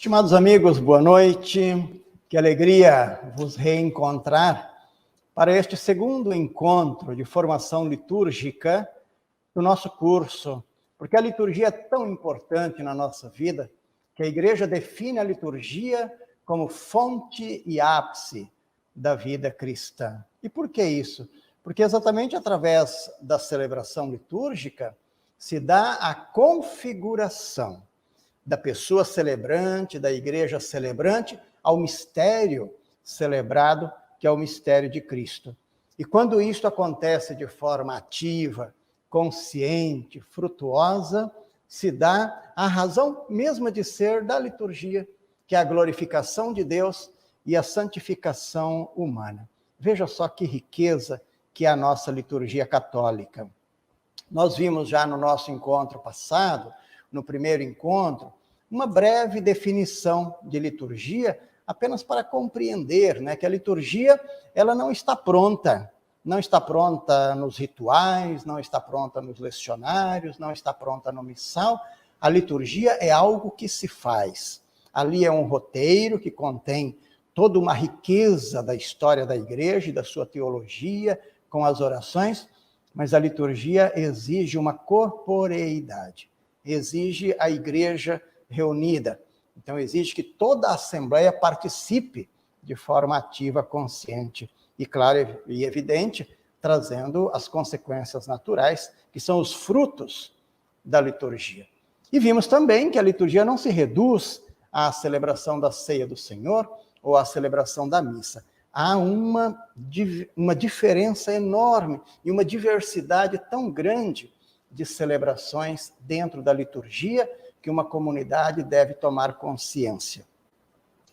Estimados amigos, boa noite. Que alegria vos reencontrar para este segundo encontro de formação litúrgica do nosso curso, porque a liturgia é tão importante na nossa vida que a Igreja define a liturgia como fonte e ápice da vida cristã. E por que isso? Porque exatamente através da celebração litúrgica se dá a configuração da pessoa celebrante, da igreja celebrante, ao mistério celebrado, que é o mistério de Cristo. E quando isto acontece de forma ativa, consciente, frutuosa, se dá a razão mesma de ser da liturgia, que é a glorificação de Deus e a santificação humana. Veja só que riqueza que é a nossa liturgia católica. Nós vimos já no nosso encontro passado, no primeiro encontro, uma breve definição de liturgia, apenas para compreender, que a liturgia ela não está pronta nos rituais, não está pronta nos lecionários, não está pronta no missal. A liturgia é algo que se faz. Ali é um roteiro que contém toda uma riqueza da história da igreja e da sua teologia, com as orações, mas a liturgia exige uma corporeidade, exige a igreja reunida. Então, exige que toda a Assembleia participe de forma ativa, consciente e clara e evidente, trazendo as consequências naturais, que são os frutos da liturgia. E vimos também que a liturgia não se reduz à celebração da ceia do Senhor ou à celebração da missa. Há uma diferença enorme e uma diversidade tão grande de celebrações dentro da liturgia que uma comunidade deve tomar consciência.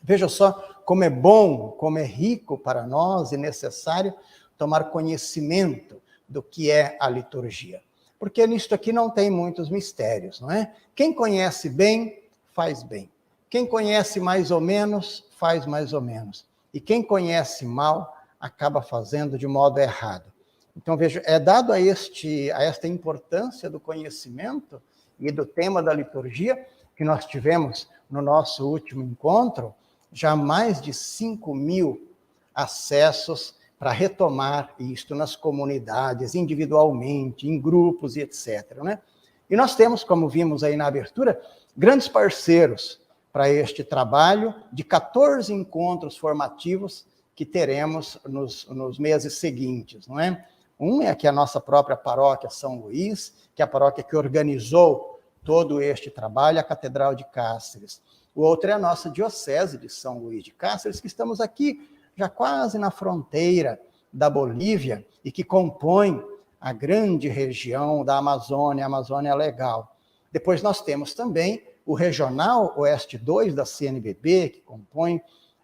Veja só como é bom, como é rico para nós e necessário tomar conhecimento do que é a liturgia. Porque nisto aqui não tem muitos mistérios, não é? Quem conhece bem, faz bem. Quem conhece mais ou menos, faz mais ou menos. E quem conhece mal, acaba fazendo de modo errado. Então, veja, é dado a esta importância do conhecimento e do tema da liturgia, que nós tivemos no nosso último encontro, já mais de 5.000 acessos para retomar isto nas comunidades, individualmente, em grupos e etc. E nós temos, como vimos aí na abertura, grandes parceiros para este trabalho de 14 encontros formativos que teremos nos meses seguintes, não é? Um é aqui a nossa própria paróquia São Luís, que é a paróquia que organizou todo este trabalho, a Catedral de Cáceres. O outro é a nossa Diocese de São Luís de Cáceres, que estamos aqui já quase na fronteira da Bolívia e que compõe a grande região da Amazônia, a Amazônia Legal. Depois nós temos também o Regional Oeste 2 da CNBB, que compõe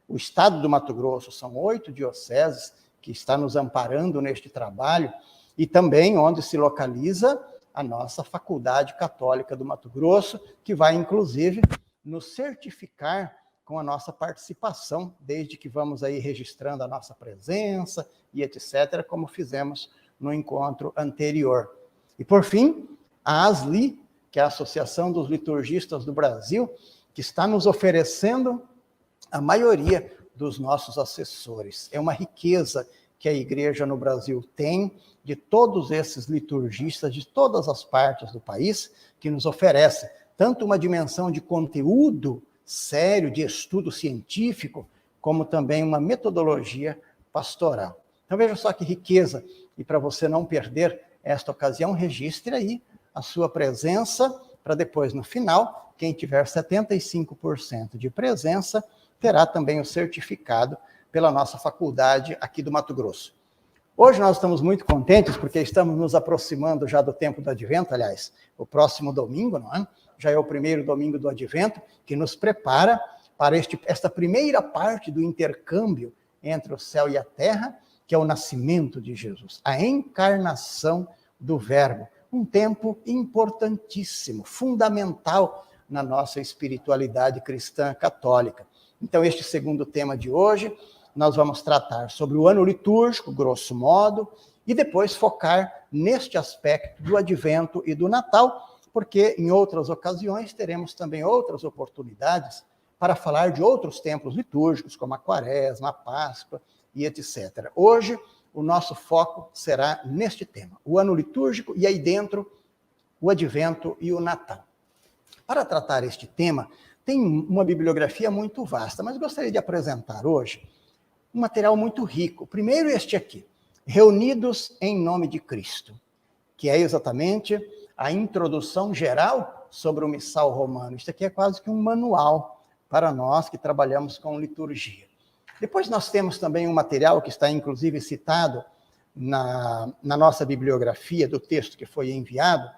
o estado do Mato Grosso. São 8 dioceses que está nos amparando neste trabalho e também onde se localiza a nossa Faculdade Católica do Mato Grosso, que vai, inclusive, nos certificar com a nossa participação, desde que vamos aí registrando a nossa presença e etc., como fizemos no encontro anterior. E, por fim, a ASLI, que é a Associação dos Liturgistas do Brasil, que está nos oferecendo a maioria dos nossos assessores. É uma riqueza que a igreja no Brasil tem, de todos esses liturgistas, de todas as partes do país, que nos oferece tanto uma dimensão de conteúdo sério, de estudo científico, como também uma metodologia pastoral. Então veja só que riqueza, e para você não perder esta ocasião, registre aí a sua presença, para depois, no final, quem tiver 75% de presença, terá também o certificado pela nossa faculdade aqui do Mato Grosso. Hoje nós estamos muito contentes, porque estamos nos aproximando já do tempo do Advento, aliás, o próximo domingo, não é? Já é o primeiro domingo do Advento, que nos prepara para esta primeira parte do intercâmbio entre o céu e a terra, que é o nascimento de Jesus, a encarnação do Verbo. Um tempo importantíssimo, fundamental na nossa espiritualidade cristã católica. Então, este segundo tema de hoje, nós vamos tratar sobre o ano litúrgico, grosso modo, e depois focar neste aspecto do Advento e do Natal, porque em outras ocasiões teremos também outras oportunidades para falar de outros tempos litúrgicos, como a Quaresma, a Páscoa e etc. Hoje, o nosso foco será neste tema, o ano litúrgico e aí dentro o Advento e o Natal. Para tratar este tema, tem uma bibliografia muito vasta, mas gostaria de apresentar hoje um material muito rico. Primeiro este aqui, Reunidos em Nome de Cristo, que é exatamente a introdução geral sobre o Missal Romano. Isto aqui é quase que um manual para nós que trabalhamos com liturgia. Depois nós temos também um material que está inclusive citado na nossa bibliografia do texto que foi enviado,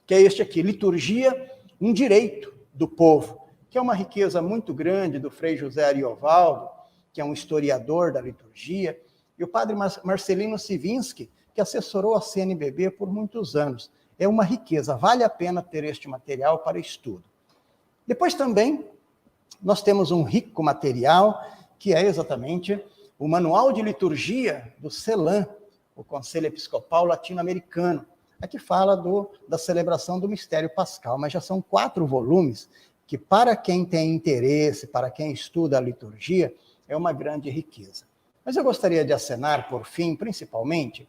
que é este aqui, Liturgia, um Direito do Povo, que é uma riqueza muito grande do Frei José Ariovaldo, que é um historiador da liturgia, e o padre Marcelino Sivinski, que assessorou a CNBB por muitos anos. É uma riqueza, vale a pena ter este material para estudo. Depois também, nós temos um rico material, que é exatamente o Manual de Liturgia do CELAM, o Conselho Episcopal Latino-Americano. Aqui fala da celebração do Mistério Pascal, mas já são 4 volumes, que para quem tem interesse, para quem estuda a liturgia, é uma grande riqueza. Mas eu gostaria de acenar, por fim, principalmente,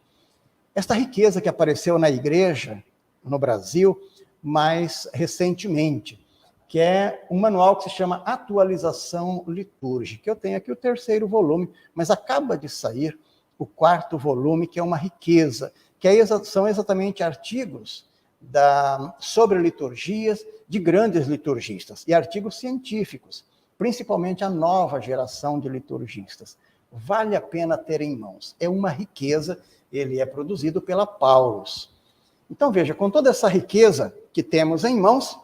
esta riqueza que apareceu na igreja, no Brasil, mais recentemente, que é um manual que se chama Atualização Litúrgica. Eu tenho aqui o 3º volume, mas acaba de sair o 4º volume, que é uma riqueza, que são exatamente artigos sobre liturgias de grandes liturgistas, e artigos científicos, principalmente a nova geração de liturgistas. Vale a pena ter em mãos. É uma riqueza, ele é produzido pela Paulus. Então, veja, com toda essa riqueza que temos em mãos,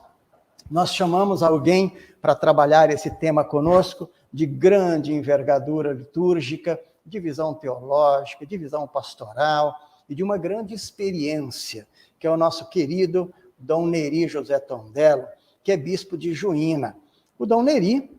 nós chamamos alguém para trabalhar esse tema conosco, de grande envergadura litúrgica, de visão teológica, de visão pastoral e de uma grande experiência, que é o nosso querido Dom Neri José Tondello, que é bispo de Juína. O Dom Neri,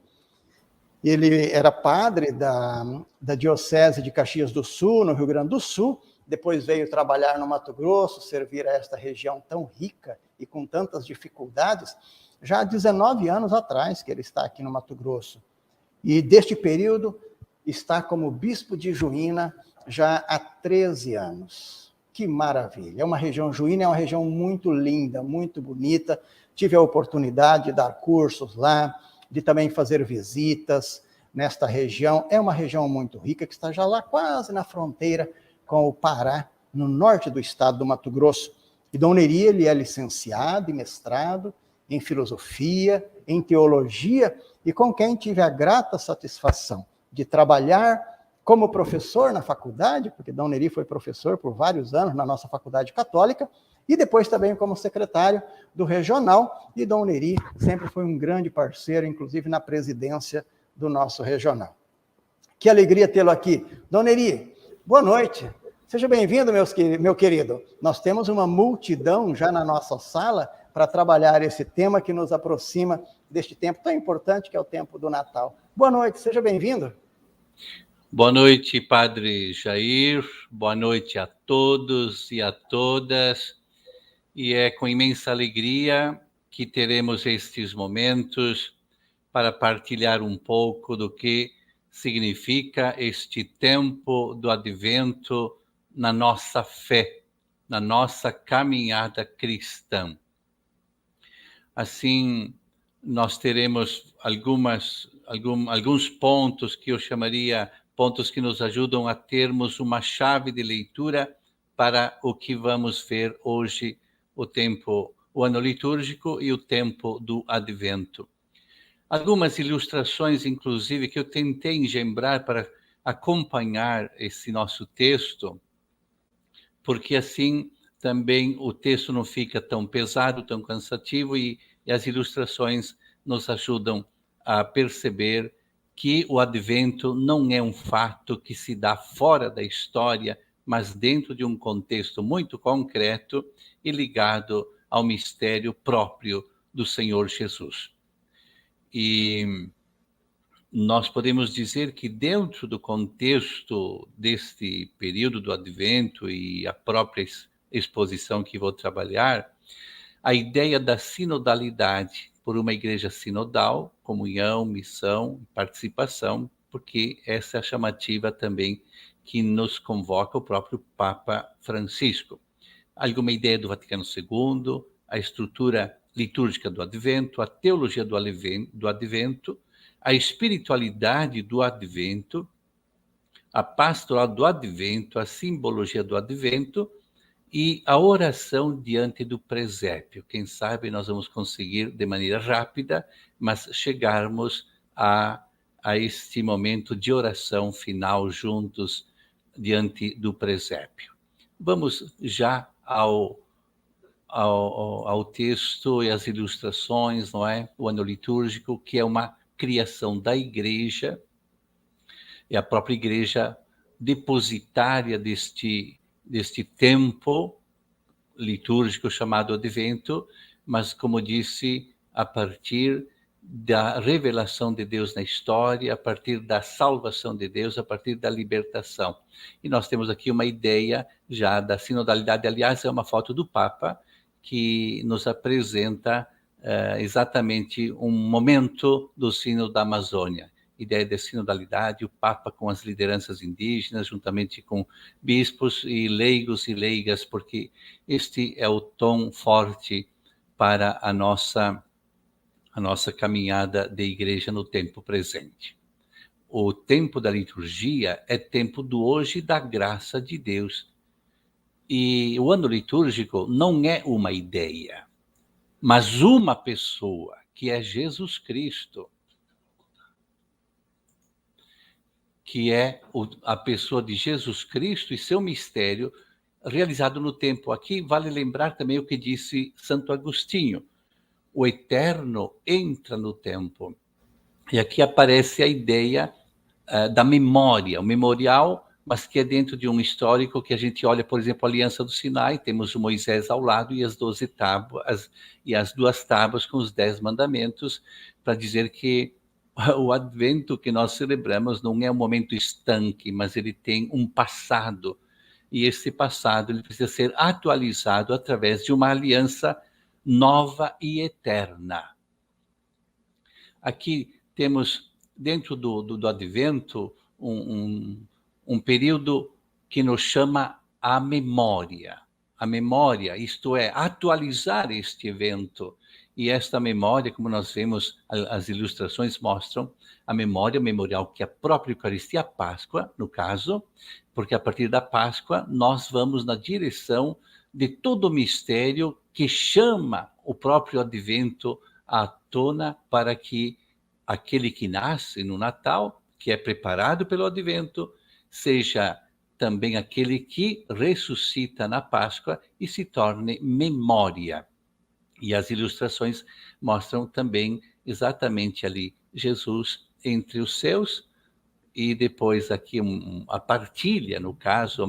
ele era padre da Diocese de Caxias do Sul, no Rio Grande do Sul, depois veio trabalhar no Mato Grosso, servir a esta região tão rica e com tantas dificuldades, já há 19 anos atrás que ele está aqui no Mato Grosso. E deste período está como bispo de Juína já há 13 anos. Que maravilha! Juína é uma região muito linda, muito bonita. Tive a oportunidade de dar cursos lá, de também fazer visitas nesta região. É uma região muito rica, que está já lá quase na fronteira com o Pará, no norte do estado do Mato Grosso. E Dom Neri, ele é licenciado e mestrado em filosofia, em teologia, e com quem tive a grata satisfação de trabalhar como professor na faculdade, porque Dom Neri foi professor por vários anos na nossa faculdade católica, e depois também como secretário do regional, e Dom Neri sempre foi um grande parceiro, inclusive na presidência do nosso regional. Que alegria tê-lo aqui. Dom Neri, boa noite. Seja bem-vindo, meu querido. Nós temos uma multidão já na nossa sala para trabalhar esse tema que nos aproxima deste tempo tão importante que é o tempo do Natal. Boa noite, seja bem-vindo. Boa noite, Padre Jair. Boa noite a todos e a todas. E é com imensa alegria que teremos estes momentos para partilhar um pouco do que significa este tempo do Advento na nossa fé, na nossa caminhada cristã. Assim, nós teremos alguns pontos que eu chamaria pontos que nos ajudam a termos uma chave de leitura para o que vamos ver hoje, o ano litúrgico e o tempo do Advento. Algumas ilustrações, inclusive, que eu tentei engendrar para acompanhar esse nosso texto, porque assim também o texto não fica tão pesado, tão cansativo, e as ilustrações nos ajudam a perceber que o Advento não é um fato que se dá fora da história, mas dentro de um contexto muito concreto e ligado ao mistério próprio do Senhor Jesus. E nós podemos dizer que dentro do contexto deste período do Advento e a própria exposição que vou trabalhar, a ideia da sinodalidade, por uma igreja sinodal, comunhão, missão, participação, porque essa é a chamativa também que nos convoca o próprio Papa Francisco. Alguma ideia do Vaticano II, a estrutura litúrgica do Advento, a teologia do Advento, a espiritualidade do Advento, a pastoral do Advento, a simbologia do Advento e a oração diante do presépio. Quem sabe nós vamos conseguir, de maneira rápida, mas chegarmos a este momento de oração final juntos diante do presépio. Vamos já ao texto e às ilustrações, não é? O ano litúrgico, que é uma criação da igreja, é a própria igreja depositária deste tempo litúrgico chamado Advento, mas, como disse, a partir da revelação de Deus na história, a partir da salvação de Deus, a partir da libertação. E nós temos aqui uma ideia já da sinodalidade. Aliás, é uma foto do Papa que nos apresenta exatamente um momento do Sínodo da Amazônia. Ideia de sinodalidade, o Papa com as lideranças indígenas, juntamente com bispos e leigos e leigas, porque este é o tom forte para a nossa caminhada de igreja no tempo presente. O tempo da liturgia é tempo do hoje da graça de Deus. E o ano litúrgico não é uma ideia, mas uma pessoa, que é Jesus Cristo, que é a pessoa de Jesus Cristo e seu mistério realizado no tempo. Aqui vale lembrar também o que disse Santo Agostinho: o eterno entra no tempo. E aqui aparece a ideia da memória, o memorial, mas que é dentro de um histórico que a gente olha, por exemplo, a Aliança do Sinai, temos o Moisés ao lado e as 12 tábuas, e as 2 tábuas com os 10 mandamentos, para dizer que o Advento que nós celebramos não é um momento estanque, mas ele tem um passado, e esse passado ele precisa ser atualizado através de uma aliança nova e eterna. Aqui temos, dentro do Advento, um período que nos chama a memória. A memória, isto é, atualizar este evento. E esta memória, como nós vemos, as ilustrações mostram, a memória, o memorial que é a própria Eucaristia, a Páscoa, no caso, porque a partir da Páscoa nós vamos na direção de todo o mistério que chama o próprio Advento à tona, para que aquele que nasce no Natal, que é preparado pelo Advento, seja também aquele que ressuscita na Páscoa e se torne memória. E as ilustrações mostram também exatamente ali Jesus entre os seus, e depois aqui a partilha, no caso,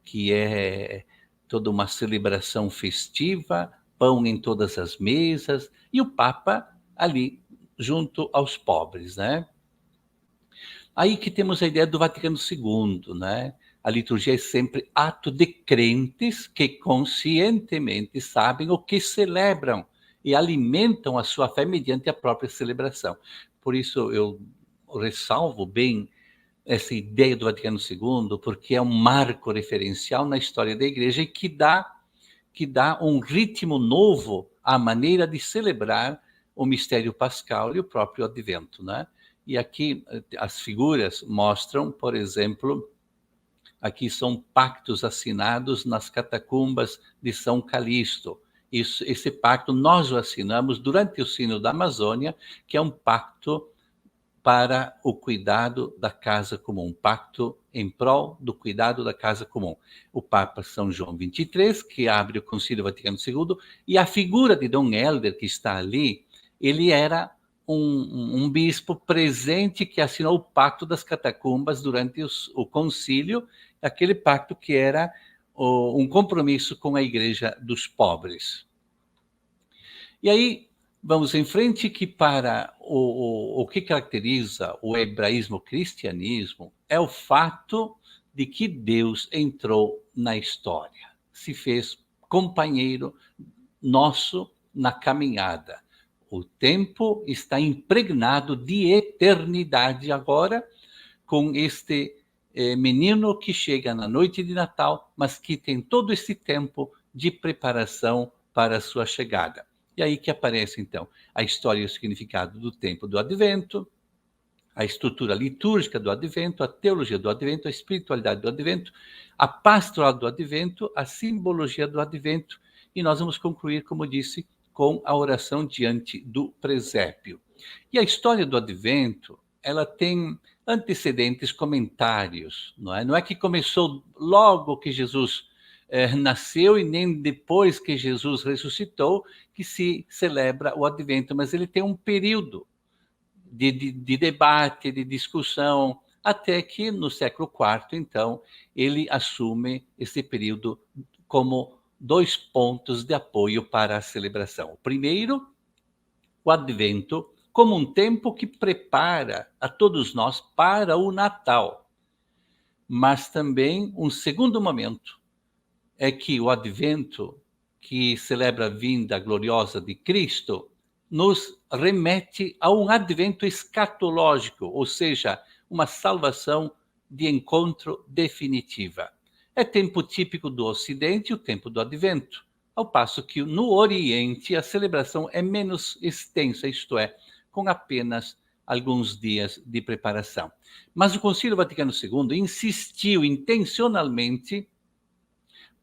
que é toda uma celebração festiva, pão em todas as mesas, e o Papa ali junto aos pobres, né? Aí que temos a ideia do Vaticano II, né? A liturgia é sempre ato de crentes que conscientemente sabem o que celebram e alimentam a sua fé mediante a própria celebração. Por isso eu ressalvo bem essa ideia do Vaticano II, porque é um marco referencial na história da Igreja e que dá um ritmo novo à maneira de celebrar o mistério pascal e o próprio Advento, né? E aqui as figuras mostram, por exemplo, aqui são pactos assinados nas catacumbas de São Calixto. Esse pacto nós o assinamos durante o Sínodo da Amazônia, que é um pacto para o cuidado da casa comum, um pacto em prol do cuidado da casa comum. O Papa São João XXIII, que abre o Concílio Vaticano II, e a figura de Dom Helder, que está ali, ele era um bispo presente que assinou o Pacto das Catacumbas durante o concílio, aquele pacto que era um compromisso com a Igreja dos pobres. E aí, vamos em frente, que para o que caracteriza o hebraísmo, o cristianismo, é o fato de que Deus entrou na história, se fez companheiro nosso na caminhada. O tempo está impregnado de eternidade agora, com este menino que chega na noite de Natal, mas que tem todo esse tempo de preparação para a sua chegada. E aí que aparece, então, a história e o significado do tempo do Advento, a estrutura litúrgica do Advento, a teologia do Advento, a espiritualidade do Advento, a pastoral do Advento, a simbologia do Advento, e nós vamos concluir, como disse, com a oração diante do presépio. E a história do Advento, ela tem antecedentes, comentários, não é? Não é que começou logo que Jesus nasceu e nem depois que Jesus ressuscitou que se celebra o Advento, mas ele tem um período de debate, de discussão, até que no século IV, então, ele assume esse período como 2 pontos de apoio para a celebração. O primeiro, o Advento, como um tempo que prepara a todos nós para o Natal. Mas também um segundo momento é que o Advento, que celebra a vinda gloriosa de Cristo, nos remete a um advento escatológico, ou seja, uma salvação de encontro definitiva. É tempo típico do Ocidente, o tempo do Advento, ao passo que no Oriente a celebração é menos extensa, isto é, com apenas alguns dias de preparação. Mas o Concílio Vaticano II insistiu intencionalmente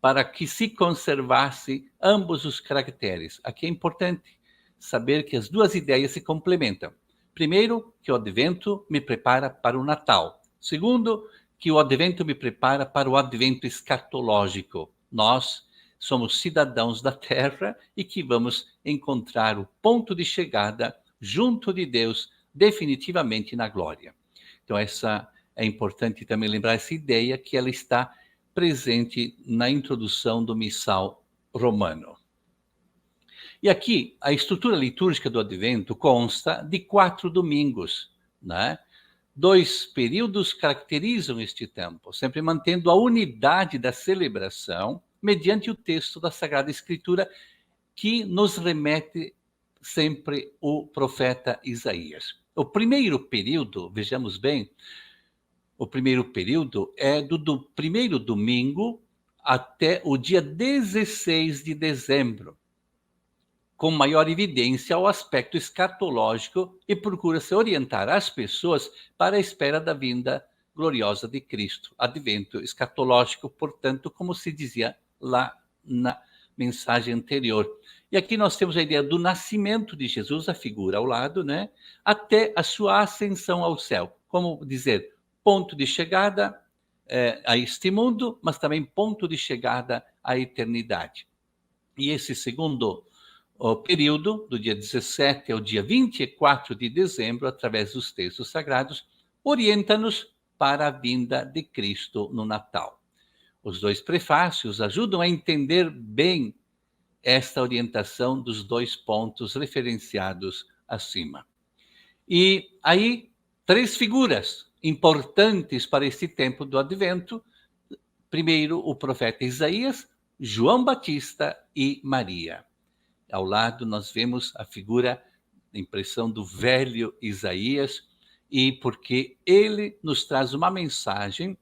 para que se conservasse ambos os caracteres. Aqui é importante saber que as duas ideias se complementam. Primeiro, que o Advento me prepara para o Natal. Segundo, que o Advento me prepara para o advento escatológico. Nós somos cidadãos da Terra e que vamos encontrar o ponto de chegada junto de Deus, definitivamente na glória. Então, essa é importante também lembrar essa ideia que ela está presente na introdução do missal romano. E aqui, a estrutura litúrgica do Advento consta de 4 domingos, né? 2 períodos caracterizam este tempo, sempre mantendo a unidade da celebração mediante o texto da Sagrada Escritura que nos remete sempre o profeta Isaías. O primeiro período, vejamos bem, o primeiro período é do primeiro domingo até o dia 16 de dezembro, com maior evidência ao aspecto escatológico e procura-se orientar as pessoas para a espera da vinda gloriosa de Cristo. Advento escatológico, portanto, como se dizia lá na mensagem anterior. E aqui nós temos a ideia do nascimento de Jesus, a figura ao lado, né? Até a sua ascensão ao céu. Como dizer, ponto de chegada a este mundo, mas também ponto de chegada à eternidade. E esse segundo período, do dia 17 ao dia 24 de dezembro, através dos textos sagrados, orienta-nos para a vinda de Cristo no Natal. Os 2 prefácios ajudam a entender bem esta orientação dos 2 pontos referenciados acima. E aí, 3 figuras importantes para este tempo do Advento. Primeiro, o profeta Isaías, João Batista e Maria. Ao lado, nós vemos a figura, a impressão do velho Isaías, e porque ele nos traz uma mensagem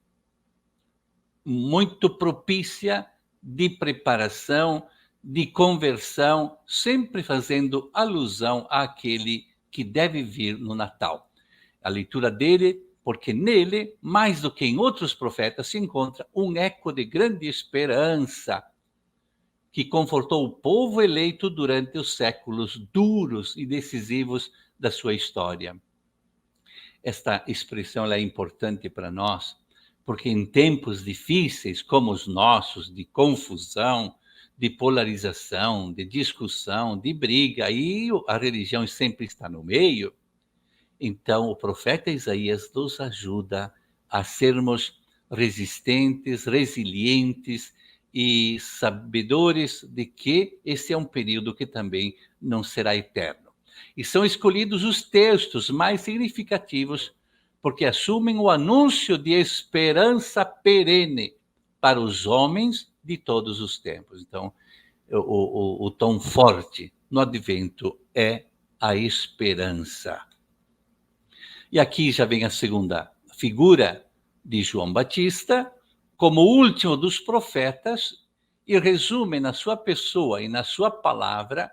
muito propícia de preparação, de conversão, sempre fazendo alusão àquele que deve vir no Natal. A leitura dele, porque nele, mais do que em outros profetas, se encontra um eco de grande esperança que confortou o povo eleito durante os séculos duros e decisivos da sua história. Esta expressão é importante para nós, porque em tempos difíceis como os nossos, de confusão, de polarização, de discussão, de briga, e a religião sempre está no meio, então o profeta Isaías nos ajuda a sermos resistentes, resilientes e sabedores de que esse é um período que também não será eterno. E são escolhidos os textos mais significativos porque assumem o anúncio de esperança perene para os homens de todos os tempos. Então, o tom forte no Advento é a esperança. E aqui já vem a segunda figura de João Batista, como o último dos profetas, e resume na sua pessoa e na sua palavra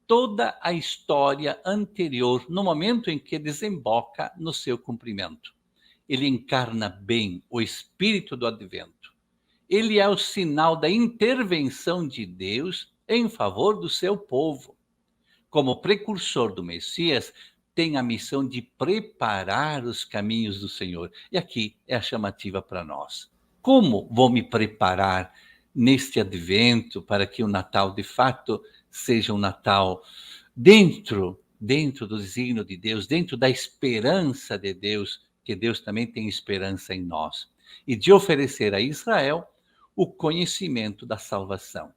toda a história anterior, no momento em que desemboca no seu cumprimento. Ele encarna bem o espírito do advento. Ele é o sinal da intervenção de Deus em favor do seu povo. Como precursor do Messias, tem a missão de preparar os caminhos do Senhor. E aqui é a chamativa para nós. Como vou me preparar neste advento para que o Natal, de fato, seja um Natal dentro do desígnio de Deus, dentro da esperança de Deus, que Deus também tem esperança em nós, e de oferecer a Israel o conhecimento da salvação.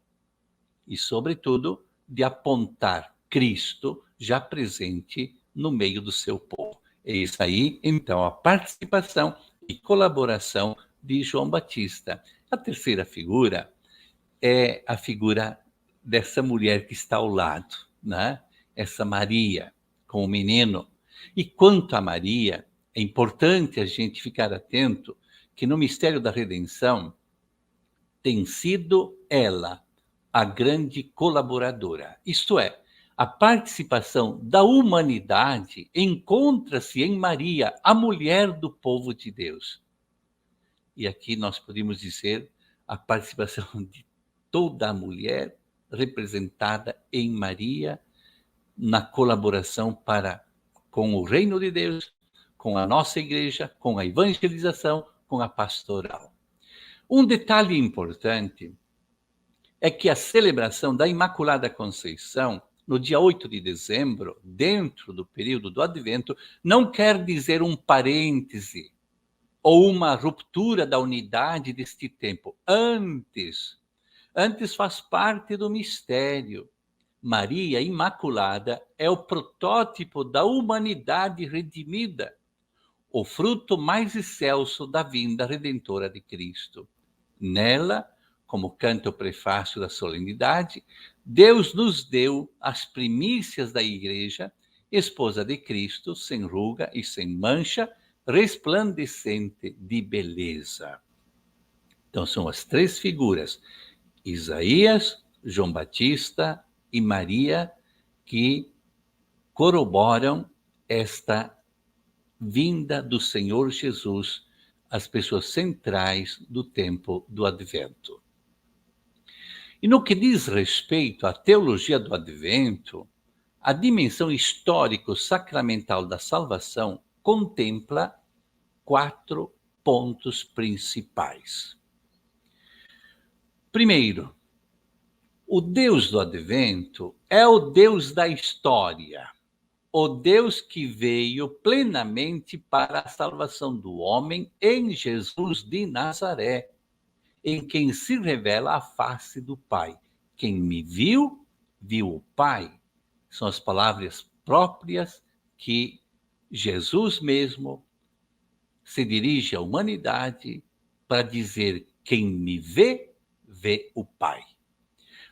E, sobretudo, de apontar Cristo já presente no meio do seu povo. É isso aí, então, a participação e colaboração de João Batista. A terceira figura é a figura dessa mulher que está ao lado, né? Essa Maria, com o menino. E quanto a Maria, é importante a gente ficar atento que no mistério da redenção tem sido ela a grande colaboradora. Isto é, a participação da humanidade encontra-se em Maria, a mulher do povo de Deus. E aqui nós podemos dizer a participação de toda a mulher representada em Maria na colaboração com o reino de Deus, com a nossa igreja, com a evangelização, com a pastoral. Um detalhe importante é que a celebração da Imaculada Conceição, no dia 8 de dezembro, dentro do período do Advento, não quer dizer um parêntese ou uma ruptura da unidade deste tempo. Antes faz parte do mistério. Maria Imaculada é o protótipo da humanidade redimida, o fruto mais excelso da vinda redentora de Cristo. Nela, como canta o prefácio da solenidade, Deus nos deu as primícias da Igreja, esposa de Cristo, sem ruga e sem mancha, resplandecente de beleza. Então são as três figuras, Isaías, João Batista e Maria, que corroboram esta vinda do Senhor Jesus, as pessoas centrais do tempo do Advento. E no que diz respeito à teologia do Advento, a dimensão histórico-sacramental da salvação contempla 4 pontos principais. Primeiro, o Deus do Advento é o Deus da história, o Deus que veio plenamente para a salvação do homem em Jesus de Nazaré, em quem se revela a face do Pai. Quem me viu, viu o Pai. São as palavras próprias que Jesus mesmo se dirige à humanidade para dizer: quem me vê, vê o Pai.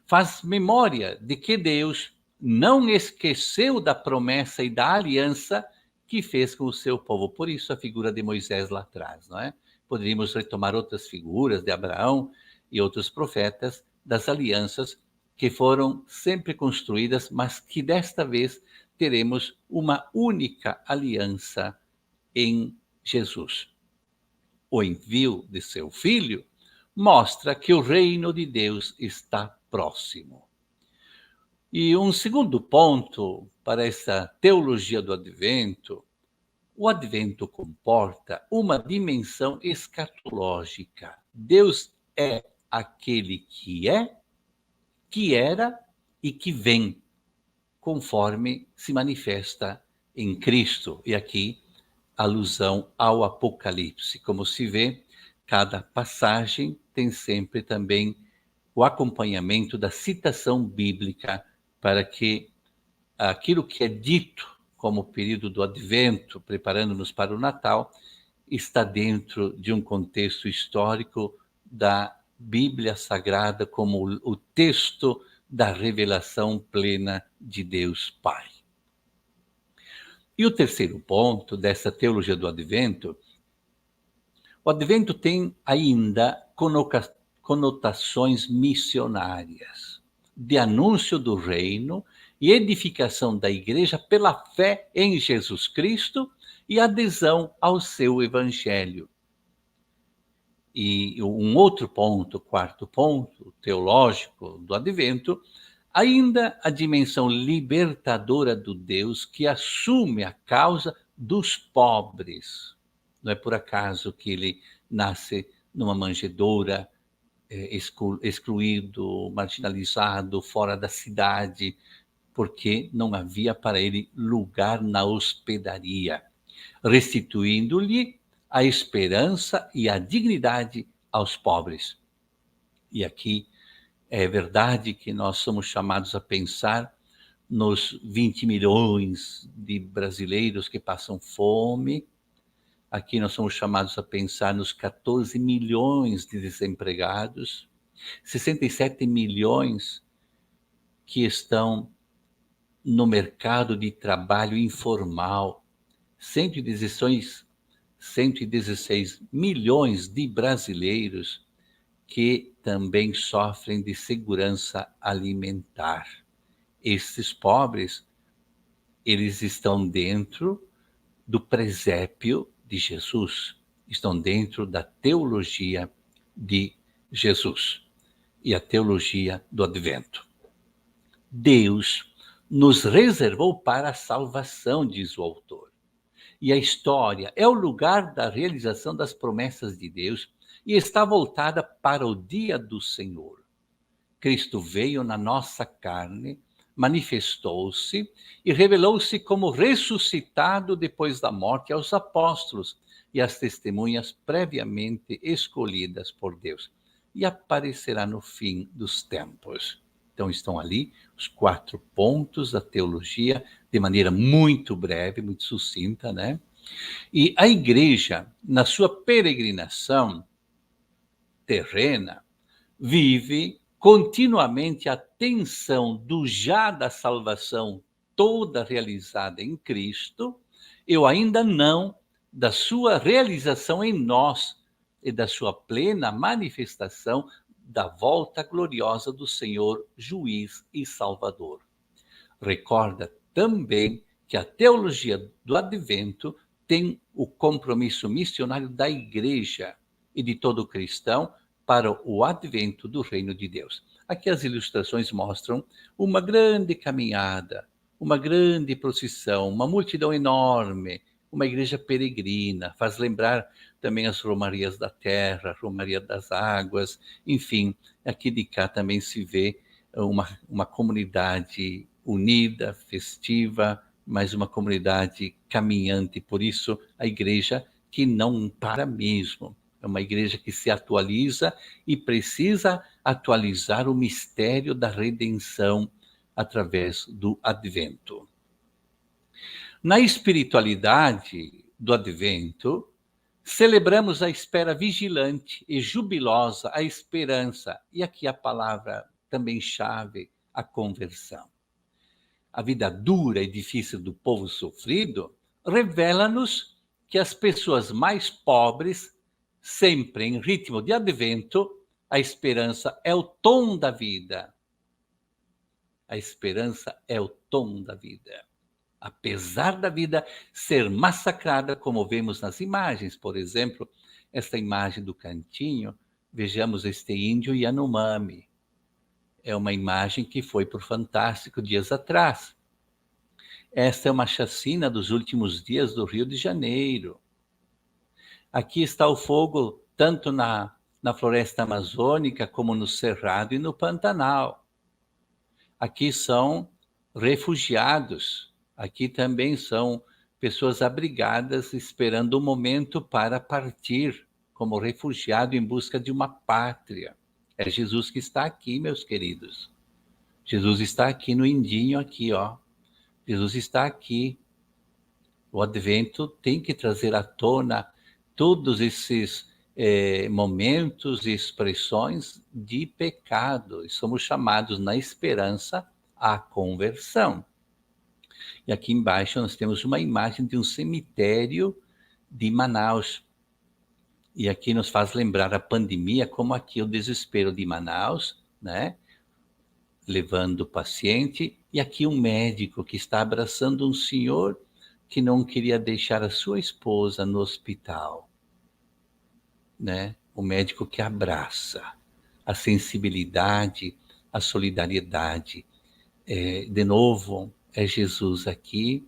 Faz memória de que Deus não esqueceu da promessa e da aliança que fez com o seu povo. Por isso a figura de Moisés lá atrás, não é? Poderíamos retomar outras figuras de Abraão e outros profetas das alianças que foram sempre construídas, mas que desta vez teremos uma única aliança em Jesus. O envio de seu Filho mostra que o reino de Deus está próximo. E um segundo ponto para essa teologia do Advento: o Advento comporta uma dimensão escatológica. Deus é aquele que é, que era e que vem, conforme se manifesta em Cristo. E aqui, alusão ao Apocalipse. Como se vê, cada passagem tem sempre também o acompanhamento da citação bíblica para que aquilo que é dito como período do Advento, preparando-nos para o Natal, está dentro de um contexto histórico da Bíblia Sagrada como o texto da revelação plena de Deus Pai. E o terceiro ponto dessa teologia do Advento, o Advento tem ainda conotações missionárias, de anúncio do reino e edificação da igreja pela fé em Jesus Cristo e adesão ao seu evangelho. E um outro ponto, quarto ponto teológico do Advento, ainda a dimensão libertadora do Deus que assume a causa dos pobres. Não é por acaso que ele nasce numa manjedoura, excluído, marginalizado, fora da cidade, porque não havia para ele lugar na hospedaria, restituindo-lhe a esperança e a dignidade aos pobres. E aqui é verdade que nós somos chamados a pensar nos 20 milhões de brasileiros que passam fome. Aqui nós somos chamados a pensar nos 14 milhões de desempregados, 67 milhões que estão no mercado de trabalho informal, 116 milhões de brasileiros que também sofrem de segurança alimentar. Esses pobres, eles estão dentro do presépio de Jesus, estão dentro da teologia de Jesus e a teologia do Advento. Deus nos reservou para a salvação, diz o autor. E a história é o lugar da realização das promessas de Deus e está voltada para o dia do Senhor. Cristo veio na nossa carne, manifestou-se e revelou-se como ressuscitado depois da morte aos apóstolos e às testemunhas previamente escolhidas por Deus. E aparecerá no fim dos tempos. Então estão ali os 4 pontos da teologia, de maneira muito breve, muito sucinta, né? E a igreja, na sua peregrinação terrena, vive continuamente a tensão do já da salvação toda realizada em Cristo, e o ainda não da sua realização em nós e da sua plena manifestação da volta gloriosa do Senhor, juiz e salvador. Recorda também que a teologia do Advento tem o compromisso missionário da igreja e de todo cristão para o advento do reino de Deus. Aqui as ilustrações mostram uma grande caminhada, uma grande procissão, uma multidão enorme, uma igreja peregrina, faz lembrar também as romarias da terra, romaria das águas, enfim, aqui de cá também se vê uma comunidade unida, festiva, mas uma comunidade caminhante. Por isso, a igreja que não para mesmo. É uma igreja que se atualiza e precisa atualizar o mistério da redenção através do Advento. Na espiritualidade do Advento, celebramos a espera vigilante e jubilosa, a esperança, e aqui a palavra também chave, a conversão. A vida dura e difícil do povo sofrido revela-nos que as pessoas mais pobres, sempre em ritmo de advento, a esperança é o tom da vida. A esperança é o tom da vida. Apesar da vida ser massacrada, como vemos nas imagens, por exemplo, esta imagem do cantinho, vejamos este índio Yanomami. É uma imagem que foi para o Fantástico dias atrás. Esta é uma chacina dos últimos dias do Rio de Janeiro. Aqui está o fogo, tanto na floresta amazônica, como no Cerrado e no Pantanal. Aqui são refugiados. Aqui também são pessoas abrigadas, esperando o momento para partir, como refugiado em busca de uma pátria. É Jesus que está aqui, meus queridos. Jesus está aqui no indinho, aqui, ó. Jesus está aqui. O Advento tem que trazer à tona todos esses momentos e expressões de pecado. E somos chamados na esperança à conversão. E aqui embaixo nós temos uma imagem de um cemitério de Manaus. E aqui nos faz lembrar a pandemia, como aqui o desespero de Manaus, né? Levando o paciente, e aqui um médico que está abraçando um senhor que não queria deixar a sua esposa no hospital, né? O médico que abraça a sensibilidade, a solidariedade. De novo, é Jesus aqui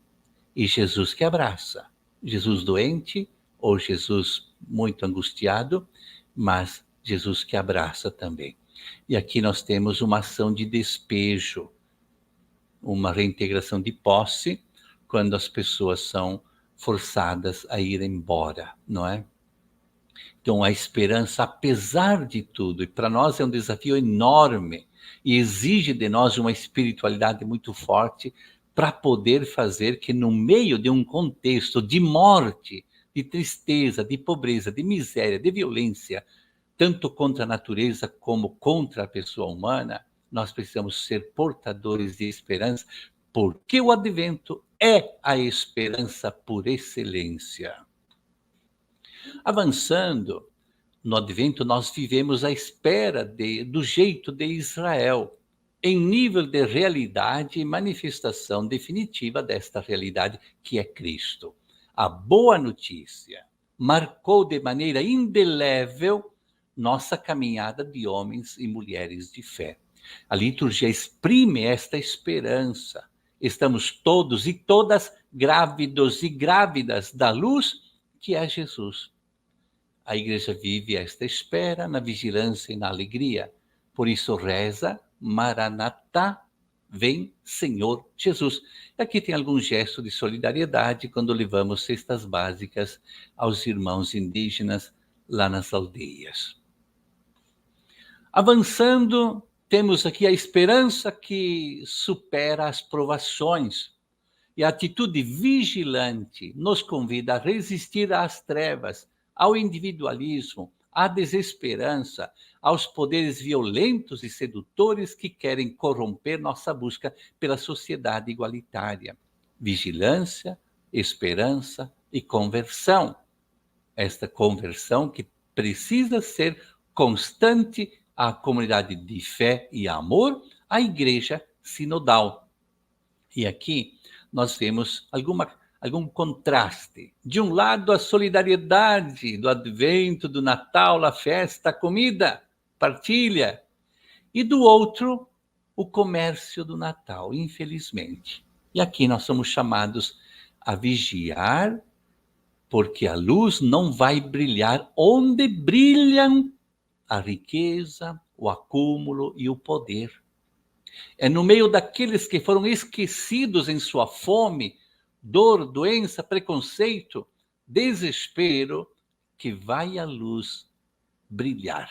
e Jesus que abraça. Jesus doente ou Jesus muito angustiado, mas Jesus que abraça também. E aqui nós temos uma ação de despejo, uma reintegração de posse, quando as pessoas são forçadas a ir embora, não é? Então, a esperança, apesar de tudo, e para nós é um desafio enorme, e exige de nós uma espiritualidade muito forte para poder fazer que, no meio de um contexto de morte, de tristeza, de pobreza, de miséria, de violência, tanto contra a natureza como contra a pessoa humana, nós precisamos ser portadores de esperança, porque o advento é a esperança por excelência. Avançando, no advento nós vivemos à espera do jeito de Israel, em nível de realidade e manifestação definitiva desta realidade que é Cristo. A boa notícia marcou de maneira indelével nossa caminhada de homens e mulheres de fé. A liturgia exprime esta esperança. Estamos todos e todas grávidos e grávidas da luz que é Jesus. A igreja vive esta espera na vigilância e na alegria. Por isso reza, Maranatá, vem Senhor Jesus. E aqui tem algum gesto de solidariedade quando levamos cestas básicas aos irmãos indígenas lá nas aldeias. Avançando, temos aqui a esperança que supera as provações. E a atitude vigilante nos convida a resistir às trevas, ao individualismo, à desesperança, aos poderes violentos e sedutores que querem corromper nossa busca pela sociedade igualitária. Vigilância, esperança e conversão. Esta conversão que precisa ser constante à comunidade de fé e amor, à igreja sinodal. E aqui nós vemos algum contraste. De um lado, a solidariedade do advento, do Natal, a festa, a comida, partilha. E do outro, o comércio do Natal, infelizmente. E aqui nós somos chamados a vigiar, porque a luz não vai brilhar onde brilham a riqueza, o acúmulo e o poder. É no meio daqueles que foram esquecidos em sua fome, dor, doença, preconceito, desespero, que vai a luz brilhar.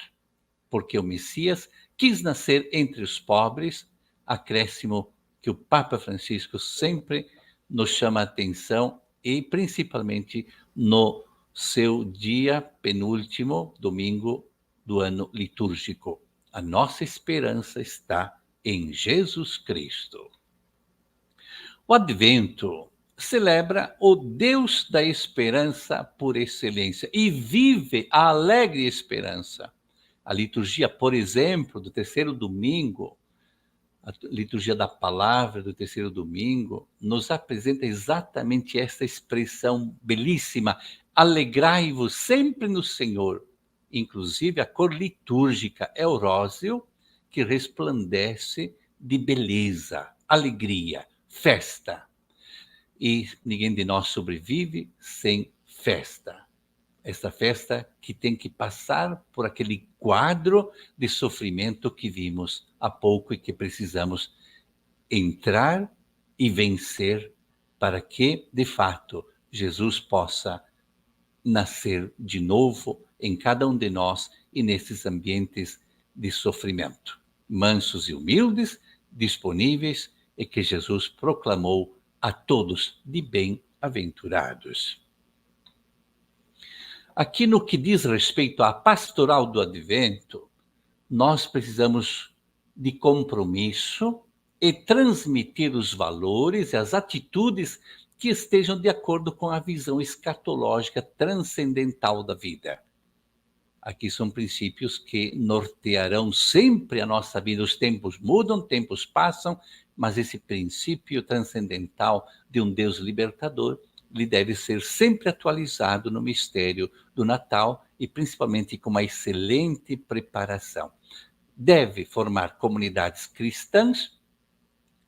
Porque o Messias quis nascer entre os pobres, acréscimo que o Papa Francisco sempre nos chama a atenção, e principalmente no seu dia penúltimo, domingo do ano litúrgico. A nossa esperança está em Jesus Cristo. O Advento celebra o Deus da esperança por excelência e vive a alegre esperança. A liturgia, por exemplo, do terceiro domingo, a liturgia da palavra do terceiro domingo, nos apresenta exatamente esta expressão belíssima: alegrai-vos sempre no Senhor. Inclusive a cor litúrgica é o róseo, que resplandece de beleza, alegria, festa. E ninguém de nós sobrevive sem festa. Esta festa que tem que passar por aquele quadro de sofrimento que vimos há pouco e que precisamos entrar e vencer para que, de fato, Jesus possa nascer de novo em cada um de nós e nesses ambientes de sofrimento. Mansos e humildes, disponíveis, e que Jesus proclamou a todos de bem-aventurados. Aqui no que diz respeito à pastoral do Advento, nós precisamos de compromisso e transmitir os valores e as atitudes que estejam de acordo com a visão escatológica transcendental da vida. Aqui são princípios que nortearão sempre a nossa vida. Os tempos mudam, tempos passam, mas esse princípio transcendental de um Deus libertador, ele deve ser sempre atualizado no mistério do Natal e principalmente com uma excelente preparação. Deve formar comunidades cristãs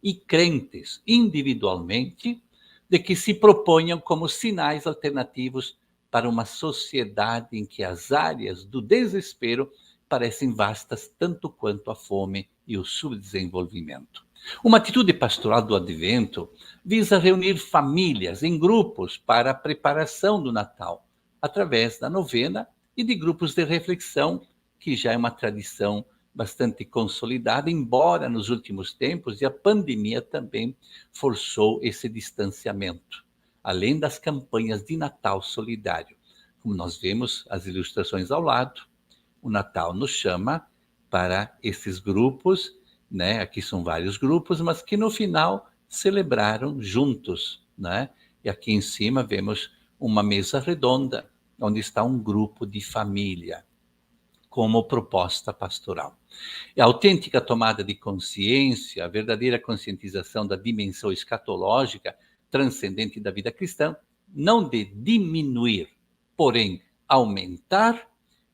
e crentes individualmente, de que se proponham como sinais alternativos para uma sociedade em que as áreas do desespero parecem vastas tanto quanto a fome e o subdesenvolvimento. Uma atitude pastoral do Advento visa reunir famílias em grupos para a preparação do Natal, através da novena e de grupos de reflexão, que já é uma tradição bastante consolidada, embora nos últimos tempos e a pandemia também forçou esse distanciamento, além das campanhas de Natal solidário. Como nós vemos as ilustrações ao lado, o Natal nos chama para esses grupos, né? Aqui são vários grupos, mas que no final celebraram juntos, né? E aqui em cima vemos uma mesa redonda, onde está um grupo de família, como proposta pastoral. A autêntica tomada de consciência, a verdadeira conscientização da dimensão escatológica transcendente da vida cristã, não de diminuir, porém aumentar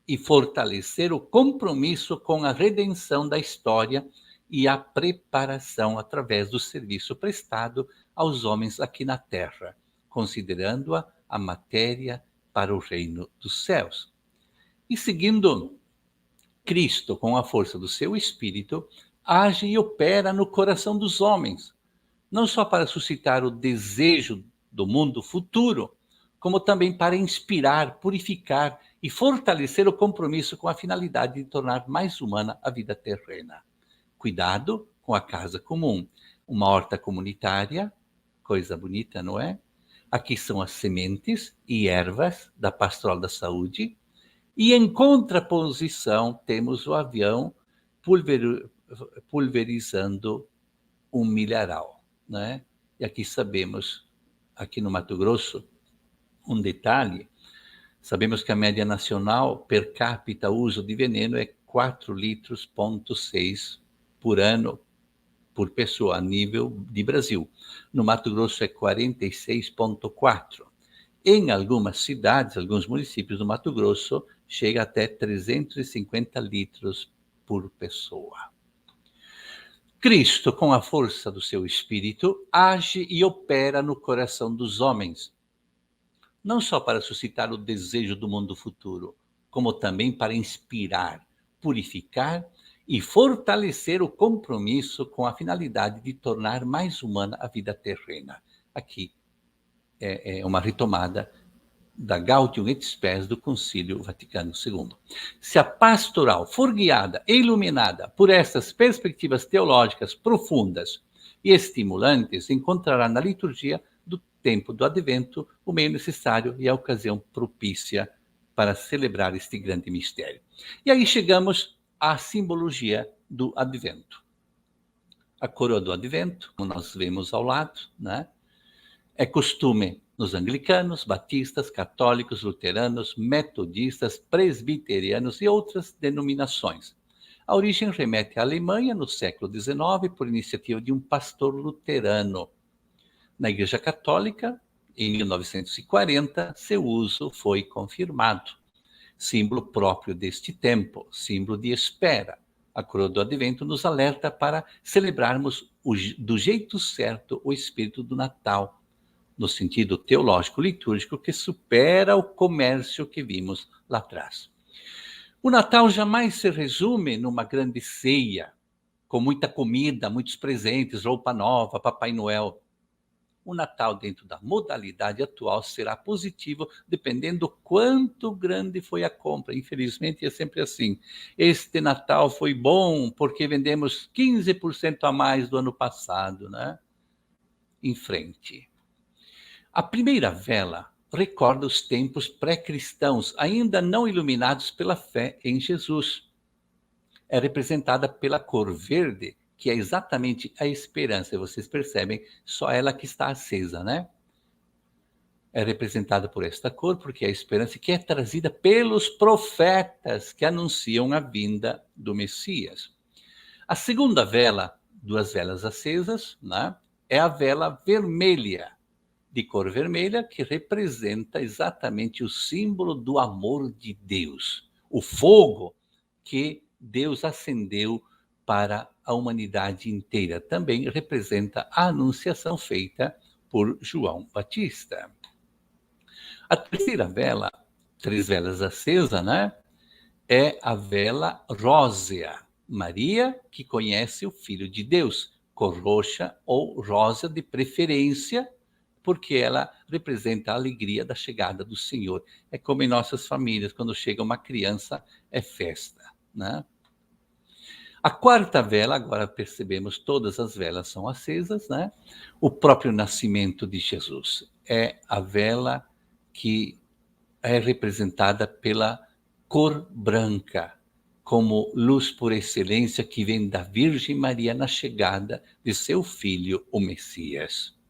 e fortalecer o compromisso com a redenção da história e a preparação através do serviço prestado aos homens aqui na terra, considerando-a a matéria para o reino dos céus. E seguindo Cristo, com a força do seu Espírito, age e opera no coração dos homens, não só para suscitar o desejo do mundo futuro, como também para inspirar, purificar e fortalecer o compromisso com a finalidade de tornar mais humana a vida terrena. Cuidado com a casa comum, uma horta comunitária, coisa bonita, não é? Aqui são as sementes e ervas da Pastoral da Saúde, e em contraposição temos o avião pulverizando um milharal, né? E aqui sabemos, aqui no Mato Grosso, um detalhe, sabemos que a média nacional per capita uso de veneno é 4,6 litros por ano por pessoa a nível de Brasil. No Mato Grosso é 46,4. Em algumas cidades, alguns municípios do Mato Grosso, chega até 350 litros por pessoa. Cristo, com a força do seu Espírito, age e opera no coração dos homens, não só para suscitar o desejo do mundo futuro, como também para inspirar, purificar e fortalecer o compromisso com a finalidade de tornar mais humana a vida terrena. Aqui é uma retomada da Gaudium et Spes do Concílio Vaticano II. Se a pastoral for guiada e iluminada por essas perspectivas teológicas profundas e estimulantes, encontrará na liturgia do tempo do Advento o meio necessário e a ocasião propícia para celebrar este grande mistério. E aí chegamos à simbologia do Advento. A coroa do Advento, como nós vemos ao lado, né? É costume nos anglicanos, batistas, católicos, luteranos, metodistas, presbiterianos e outras denominações. A origem remete à Alemanha no século XIX por iniciativa de um pastor luterano. Na Igreja Católica, em 1940, seu uso foi confirmado. Símbolo próprio deste tempo, símbolo de espera. A coroa do Advento nos alerta para celebrarmos do jeito certo o espírito do Natal, no sentido teológico-litúrgico que supera o comércio que vimos lá atrás. O Natal jamais se resume numa grande ceia, com muita comida, muitos presentes, roupa nova, Papai Noel. O Natal, dentro da modalidade atual, será positivo, dependendo quanto grande foi a compra. Infelizmente, é sempre assim. Este Natal foi bom porque vendemos 15% a mais do ano passado, né? Em frente. A primeira vela recorda os tempos pré-cristãos, ainda não iluminados pela fé em Jesus. É representada pela cor verde, que é exatamente a esperança. Vocês percebem, só ela que está acesa, né? É representada por esta cor, porque é a esperança que é trazida pelos profetas que anunciam a vinda do Messias. A segunda vela, 2 velas acesas, né, é a vela vermelha, de cor vermelha, que representa exatamente o símbolo do amor de Deus. O fogo que Deus acendeu para a humanidade inteira. Também representa a anunciação feita por João Batista. A terceira vela, 3 velas acesas, né? É a vela rósea. Maria, que conhece o Filho de Deus, cor roxa ou rosa de preferência, porque ela representa a alegria da chegada do Senhor. É como em nossas famílias, quando chega uma criança, é festa, né? A quarta vela, agora percebemos, todas as velas são acesas, né? O próprio nascimento de Jesus. É a vela que é representada pela cor branca, como luz por excelência que vem da Virgem Maria na chegada de seu filho, o Messias.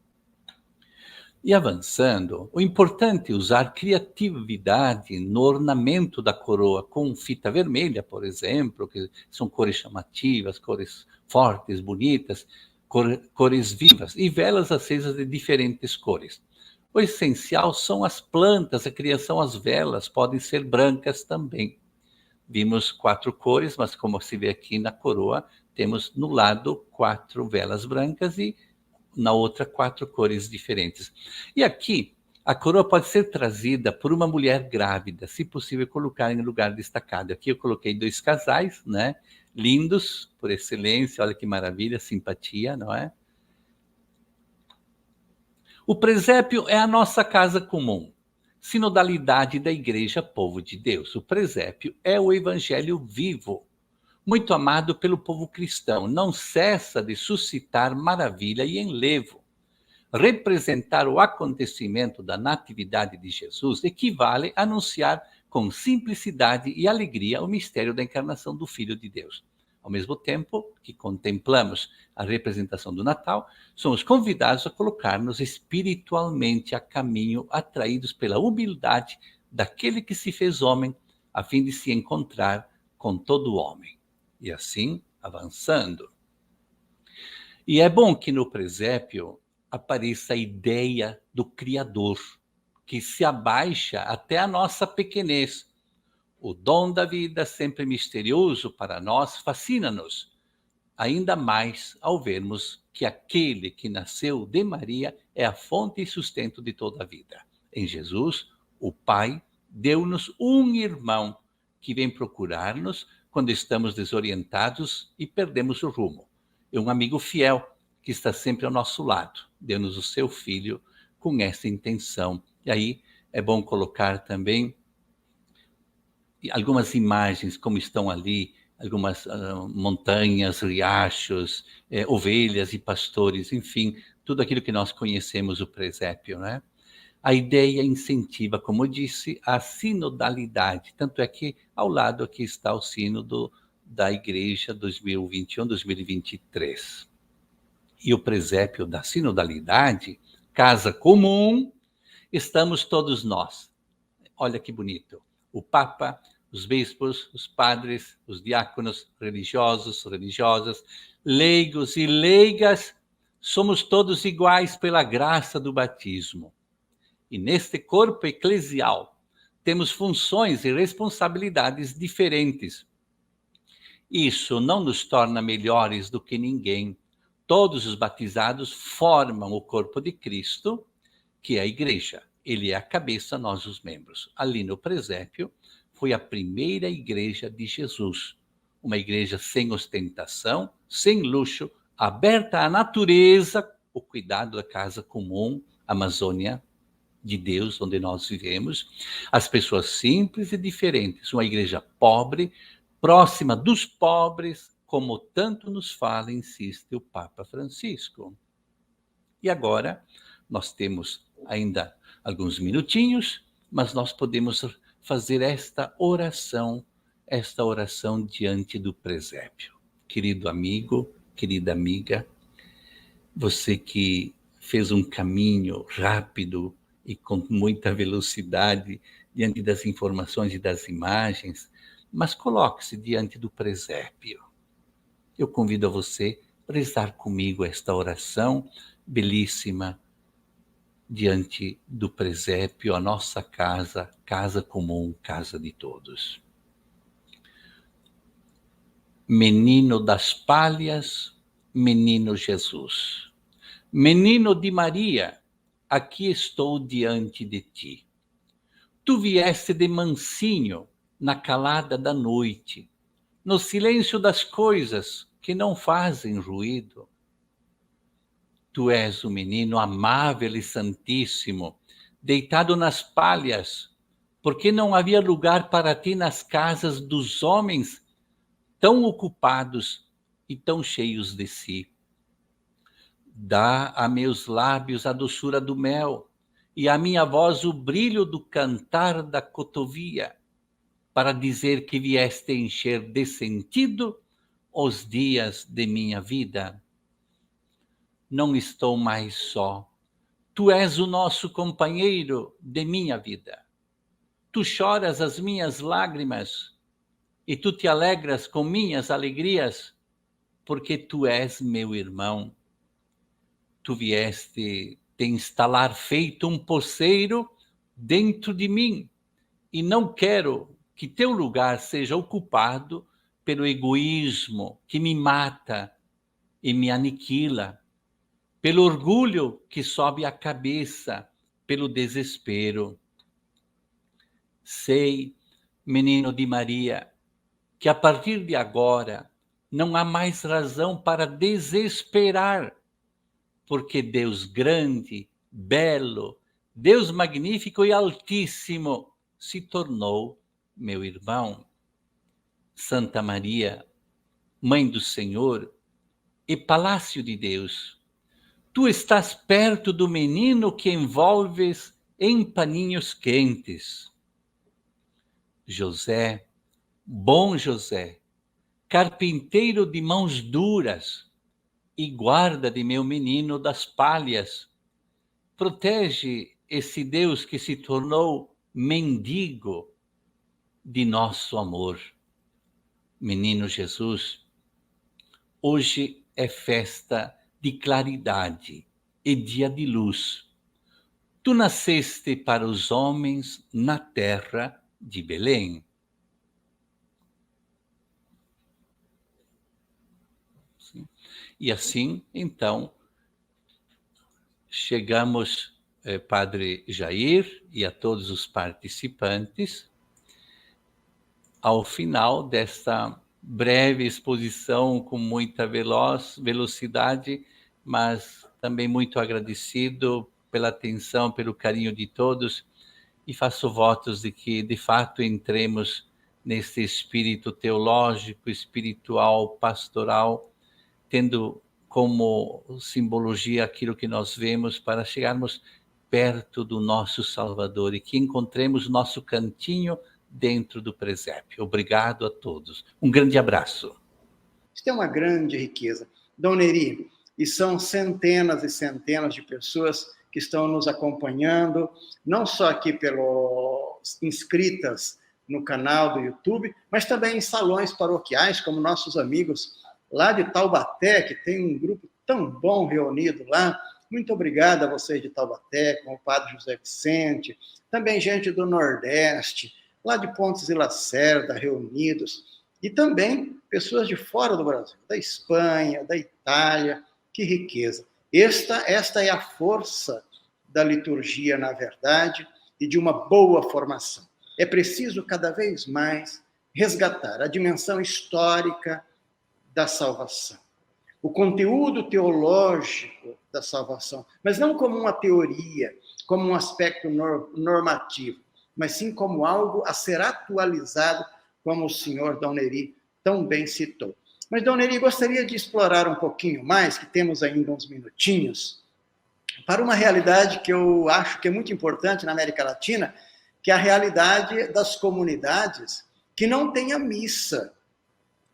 E avançando, o importante é usar criatividade no ornamento da coroa, com fita vermelha, por exemplo, que são cores chamativas, cores fortes, bonitas, cores vivas, e velas acesas de diferentes cores. O essencial são as plantas, a criação, as velas podem ser brancas também. Vimos 4 cores, mas como se vê aqui na coroa, temos no lado 4 velas brancas e na outra 4 cores diferentes. E aqui, a coroa pode ser trazida por uma mulher grávida, se possível colocar em lugar destacado. Aqui eu coloquei 2 casais, né? Lindos, por excelência, olha que maravilha, simpatia, não é? O presépio é a nossa casa comum, sinodalidade da Igreja Povo de Deus. O presépio é o evangelho vivo, muito amado pelo povo cristão, não cessa de suscitar maravilha e enlevo. Representar o acontecimento da natividade de Jesus equivale a anunciar com simplicidade e alegria o mistério da encarnação do Filho de Deus. Ao mesmo tempo que contemplamos a representação do Natal, somos convidados a colocar-nos espiritualmente a caminho, atraídos pela humildade daquele que se fez homem, a fim de se encontrar com todo homem. E assim, avançando. E é bom que no presépio apareça a ideia do Criador, que se abaixa até a nossa pequenez. O dom da vida, sempre misterioso para nós, fascina-nos, ainda mais ao vermos que aquele que nasceu de Maria é a fonte e sustento de toda a vida. Em Jesus, o Pai deu-nos um irmão que vem procurar-nos quando estamos desorientados e perdemos o rumo. É um amigo fiel que está sempre ao nosso lado. Deu-nos o seu Filho com essa intenção. E aí é bom colocar também algumas imagens, como estão ali, algumas montanhas, riachos, ovelhas e pastores, enfim, tudo aquilo que nós conhecemos o presépio, né? A ideia incentiva, como eu disse, a sinodalidade. Tanto é que ao lado aqui está o sínodo da Igreja 2021-2023. E o presépio da sinodalidade, casa comum, estamos todos nós. Olha que bonito. O Papa, os bispos, os padres, os diáconos, religiosos, religiosas, leigos e leigas, somos todos iguais pela graça do batismo. E neste corpo eclesial temos funções e responsabilidades diferentes. Isso não nos torna melhores do que ninguém. Todos os batizados formam o corpo de Cristo, que é a igreja. Ele é a cabeça, nós os membros. Ali no presépio foi a primeira igreja de Jesus. Uma igreja sem ostentação, sem luxo, aberta à natureza, o cuidado da casa comum, Amazônia de Deus, onde nós vivemos, as pessoas simples e diferentes, uma igreja pobre, próxima dos pobres, como tanto nos fala e insiste o Papa Francisco. E agora, nós temos ainda alguns minutinhos, mas nós podemos fazer esta oração diante do presépio. Querido amigo, querida amiga, você que fez um caminho rápido e com muita velocidade diante das informações e das imagens, mas coloque-se diante do presépio. Eu convido a você a rezar comigo esta oração belíssima diante do presépio, a nossa casa, casa comum, casa de todos. Menino das palhas, menino Jesus. Menino de Maria, aqui estou diante de ti. Tu vieste de mansinho na calada da noite, no silêncio das coisas que não fazem ruído. Tu és o menino amável e santíssimo, deitado nas palhas, porque não havia lugar para ti nas casas dos homens tão ocupados e tão cheios de si. Dá a meus lábios a doçura do mel, e à minha voz o brilho do cantar da cotovia, para dizer que vieste encher de sentido os dias de minha vida. Não estou mais só. Tu és o nosso companheiro de minha vida. Tu choras as minhas lágrimas e tu te alegras com minhas alegrias, porque tu és meu irmão. Tu vieste te instalar feito um poceiro dentro de mim, e não quero que teu lugar seja ocupado pelo egoísmo que me mata e me aniquila, pelo orgulho que sobe a cabeça, pelo desespero. Sei, menino de Maria, que a partir de agora não há mais razão para desesperar, porque Deus grande, belo, Deus magnífico e altíssimo se tornou meu irmão. Santa Maria, Mãe do Senhor e Palácio de Deus, tu estás perto do menino que envolves em paninhos quentes. José, bom José, carpinteiro de mãos duras e guarda de meu menino das palhas, protege esse Deus que se tornou mendigo de nosso amor. Menino Jesus, hoje é festa de claridade e dia de luz. Tu nasceste para os homens na terra de Belém. E assim, então, chegamos, Padre Jair e a todos os participantes, ao final desta breve exposição com muita velocidade, mas também muito agradecido pela atenção, pelo carinho de todos, e faço votos de que, de fato, entremos nesse espírito teológico, espiritual, pastoral, tendo como simbologia aquilo que nós vemos para chegarmos perto do nosso Salvador e que encontremos nosso cantinho dentro do presépio. Obrigado a todos. Um grande abraço. Isso é uma grande riqueza. Dom Neri, e são centenas e centenas de pessoas que estão nos acompanhando, não só aqui inscritas no canal do YouTube, mas também em salões paroquiais, como nossos amigos lá de Taubaté, que tem um grupo tão bom reunido lá. Muito obrigado a vocês de Taubaté, com o Padre José Vicente, também gente do Nordeste, lá de Pontes e Lacerda, reunidos, e também pessoas de fora do Brasil, da Espanha, da Itália. Que riqueza! Esta é a força da liturgia, na verdade, e de uma boa formação. É preciso cada vez mais resgatar a dimensão histórica da salvação, o conteúdo teológico da salvação, mas não como uma teoria, como um aspecto normativo, mas sim como algo a ser atualizado, como o senhor Dom Neri tão bem citou. Mas, Dom Neri, gostaria de explorar um pouquinho mais, que temos ainda uns minutinhos, para uma realidade que eu acho que é muito importante na América Latina, que é a realidade das comunidades que não têm a missa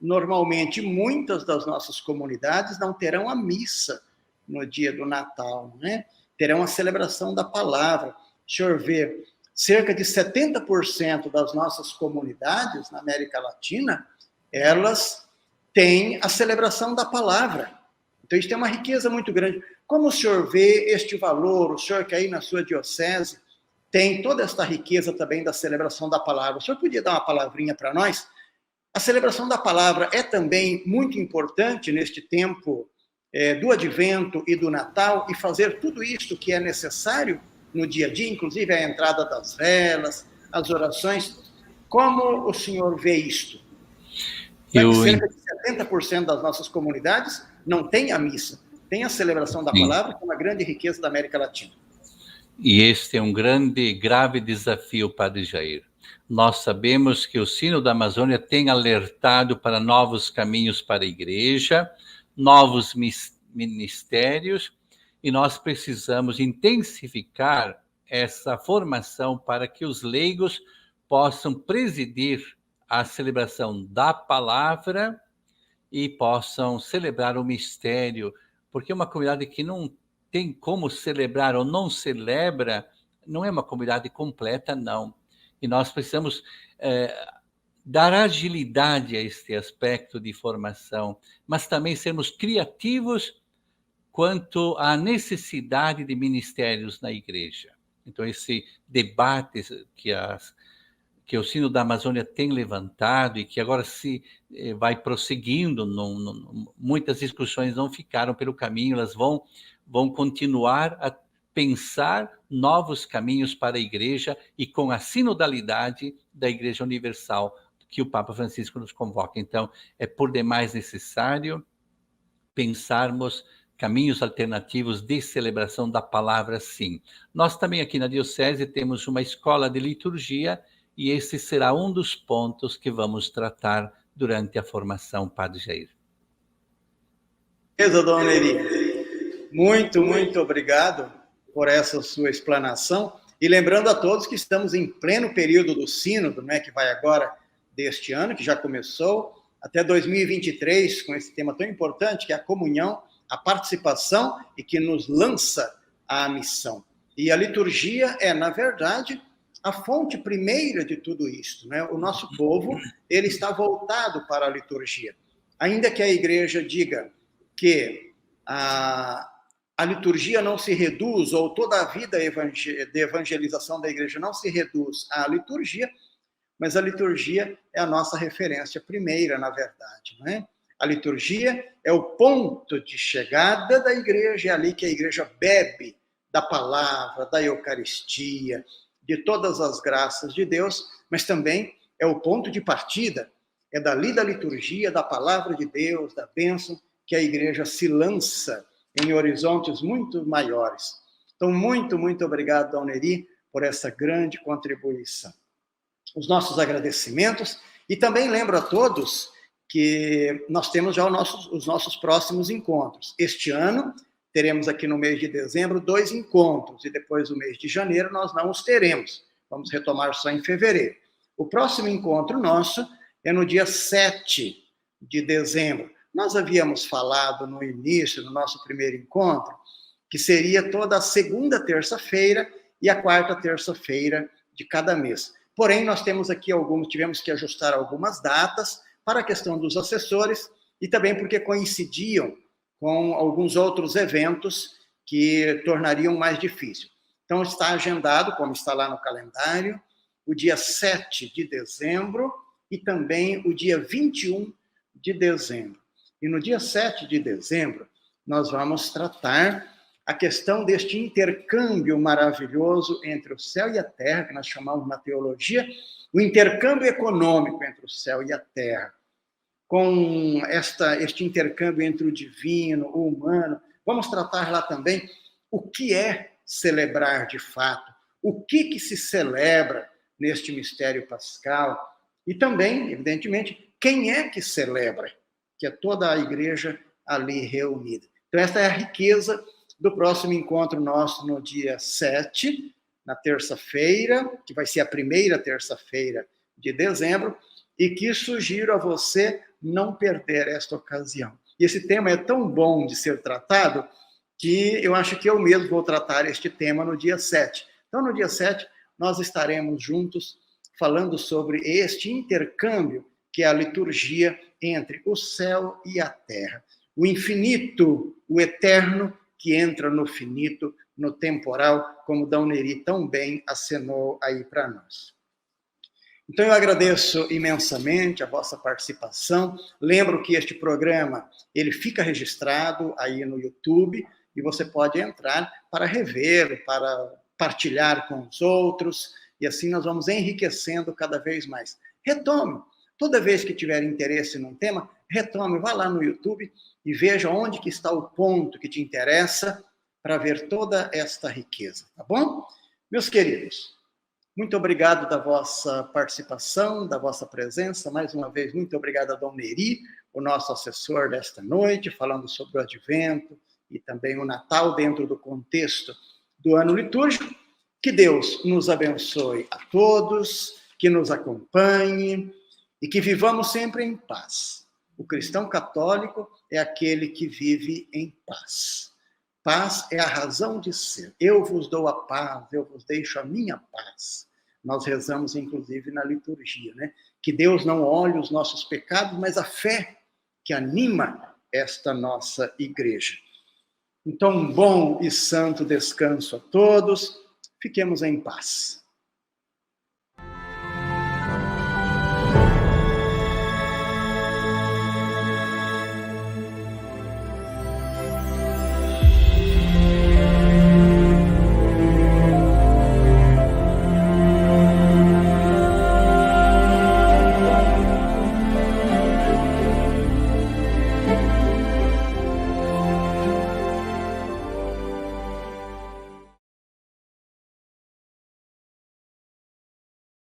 normalmente, muitas das nossas comunidades não terão a missa no dia do Natal, né? Terão a celebração da palavra. O senhor vê, cerca de 70% das nossas comunidades na América Latina, elas têm a celebração da palavra. Então, isso tem uma riqueza muito grande. Como o senhor vê este valor, o senhor que aí na sua diocese tem toda esta riqueza também da celebração da palavra. O senhor podia dar uma palavrinha para nós? A celebração da palavra é também muito importante neste tempo do Advento e do Natal, e fazer tudo isto que é necessário no dia a dia, inclusive a entrada das velas, as orações. Como o senhor vê isto? Cerca de 70% das nossas comunidades não tem a missa, tem a celebração da palavra, que é uma grande riqueza da América Latina. E este é um grande, grave desafio, Padre Jair. Nós sabemos que o Sínodo da Amazônia tem alertado para novos caminhos para a Igreja, novos ministérios, e nós precisamos intensificar essa formação para que os leigos possam presidir a celebração da palavra e possam celebrar o mistério, porque uma comunidade que não tem como celebrar ou não celebra, não é uma comunidade completa, não. E nós precisamos dar agilidade a este aspecto de formação, mas também sermos criativos quanto à necessidade de ministérios na igreja. Então, esse debate que o Sínodo da Amazônia tem levantado e que agora se vai prosseguindo, muitas discussões não ficaram pelo caminho, elas vão continuar a pensar novos caminhos para a Igreja e com a sinodalidade da Igreja Universal que o Papa Francisco nos convoca. Então, é por demais necessário pensarmos caminhos alternativos de celebração da palavra, sim. Nós também aqui na Diocese temos uma escola de liturgia e esse será um dos pontos que vamos tratar durante a formação, Padre Jair. Beleza, Dona Neri. Muito, muito obrigado por essa sua explanação. E lembrando a todos que estamos em pleno período do Sínodo, né, que vai agora deste ano, que já começou, até 2023, com esse tema tão importante, que é a comunhão, a participação e que nos lança à missão. E a liturgia é, na verdade, a fonte primeira de tudo isso, né? O nosso povo, ele está voltado para a liturgia. Ainda que a igreja diga que a liturgia não se reduz, ou toda a vida de evangelização da igreja não se reduz à liturgia, mas a liturgia é a nossa referência primeira, na verdade, não é? A liturgia é o ponto de chegada da igreja, é ali que a igreja bebe da palavra, da Eucaristia, de todas as graças de Deus, mas também é o ponto de partida, é dali da liturgia, da palavra de Deus, da bênção, que a igreja se lança em horizontes muito maiores. Então, muito, muito obrigado, Dona Neri, por essa grande contribuição. Os nossos agradecimentos, e também lembro a todos que nós temos já os nossos próximos encontros. Este ano, teremos aqui no mês de dezembro 2 encontros, e depois no mês de janeiro nós não os teremos. Vamos retomar só em fevereiro. O próximo encontro nosso é no dia 7 de dezembro. Nós havíamos falado no início, no nosso primeiro encontro, que seria toda a segunda terça-feira e a quarta terça-feira de cada mês. Porém, nós temos aqui tivemos que ajustar algumas datas para a questão dos assessores e também porque coincidiam com alguns outros eventos que tornariam mais difícil. Então, está agendado, como está lá no calendário, o dia 7 de dezembro e também o dia 21 de dezembro. E no dia 7 de dezembro, nós vamos tratar a questão deste intercâmbio maravilhoso entre o céu e a terra, que nós chamamos na teologia, o intercâmbio econômico entre o céu e a terra. Com este intercâmbio entre o divino, o humano, vamos tratar lá também o que é celebrar de fato, o que se celebra neste mistério pascal, e também, evidentemente, quem é que celebra, que é toda a igreja ali reunida. Então, esta é a riqueza do próximo encontro nosso no dia 7, na terça-feira, que vai ser a primeira terça-feira de dezembro, e que sugiro a você não perder esta ocasião. E esse tema é tão bom de ser tratado que eu acho que eu mesmo vou tratar este tema no dia 7. Então, no dia 7, nós estaremos juntos falando sobre este intercâmbio que é a liturgia entre o céu e a terra. O infinito, o eterno, que entra no finito, no temporal, como Dom Neri tão bem acenou aí para nós. Então, eu agradeço imensamente a vossa participação. Lembro que este programa, ele fica registrado aí no YouTube, e você pode entrar para rever, para partilhar com os outros, e assim nós vamos enriquecendo cada vez mais. Retome. Toda vez que tiver interesse num tema, retome, vá lá no YouTube e veja onde que está o ponto que te interessa para ver toda esta riqueza, tá bom? Meus queridos, muito obrigado da vossa participação, da vossa presença. Mais uma vez, muito obrigado a Dom Neri, o nosso assessor desta noite, falando sobre o Advento e também o Natal dentro do contexto do ano litúrgico. Que Deus nos abençoe a todos, que nos acompanhe e que vivamos sempre em paz. O cristão católico é aquele que vive em paz. Paz é a razão de ser. Eu vos dou a paz, eu vos deixo a minha paz. Nós rezamos, inclusive, na liturgia, né? Que Deus não olhe os nossos pecados, mas a fé que anima esta nossa igreja. Então, um bom e santo descanso a todos. Fiquemos em paz.